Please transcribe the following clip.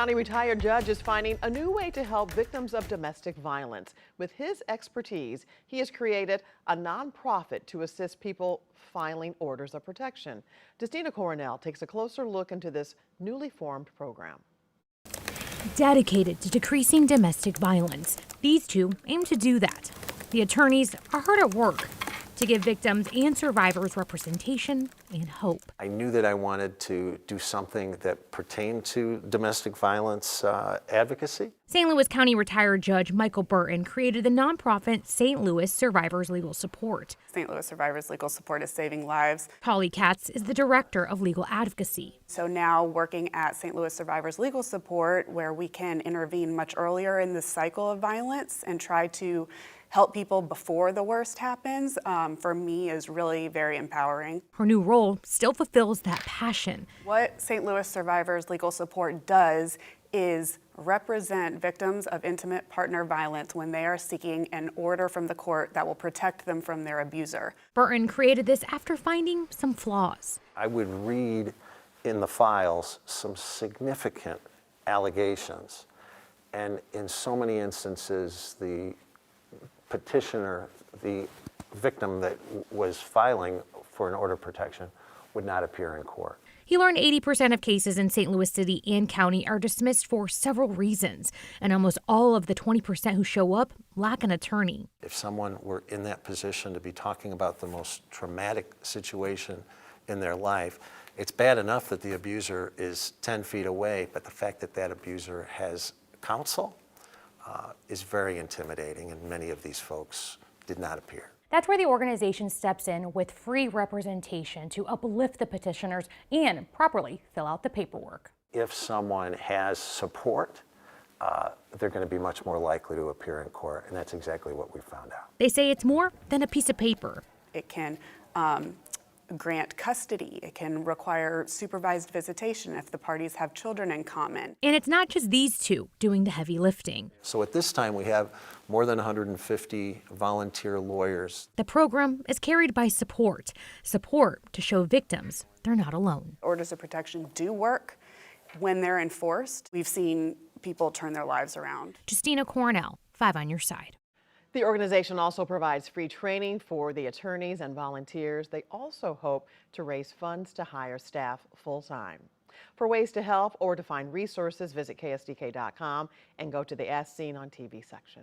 County retired judge is finding a new way to help victims of domestic violence. With his expertise, he has created a nonprofit to assist people filing orders of protection. Justina Coronel takes a closer look into this newly formed program. Dedicated to decreasing domestic violence, these two aim to do that. The attorneys are hard at work to give victims and survivors representation and hope. I knew that I wanted to do something that pertained to domestic violence advocacy. St. Louis County retired Judge Michael Burton created the nonprofit St. Louis Survivors Legal Support. St. Louis Survivors Legal Support is saving lives. Polly Katz is the director of legal advocacy. So now working at St. Louis Survivors Legal Support, where we can intervene much earlier in the cycle of violence and try to help people before the worst happens, for me is really very empowering. Her new role still fulfills that passion. What St. Louis Survivors Legal Support does is represent victims of intimate partner violence when they are seeking an order from the court that will protect them from their abuser. Burton created this after finding some flaws. I would read in the files some significant allegations, and in so many instances, the petitioner, the victim that was filing for an order of protection, would not appear in court. He learned 80% of cases in St. Louis City and County are dismissed for several reasons, and almost all of the 20% who show up lack an attorney. If someone were in that position to be talking about the most traumatic situation in their life, it's bad enough that the abuser is 10 feet away, but the fact that that abuser has counsel is very intimidating, and many of these folks did not appear. That's where the organization steps in with free representation to uplift the petitioners and properly fill out the paperwork. If someone has support, they're going to be much more likely to appear in court, and that's exactly what we found out. They say it's more than a piece of paper. It can grant custody. It can require supervised visitation if the parties have children in common. And it's not just these two doing the heavy lifting. So at this time, we have more than 150 volunteer lawyers. The program is carried by support to show victims they're not alone. Orders of protection do work when they're enforced. We've seen people turn their lives around. Justina Coronel, 5 on your side. The organization also provides free training for the attorneys and volunteers. They also hope to raise funds to hire staff full-time. For ways to help or to find resources, visit KSDK.com and go to the As Seen on TV section.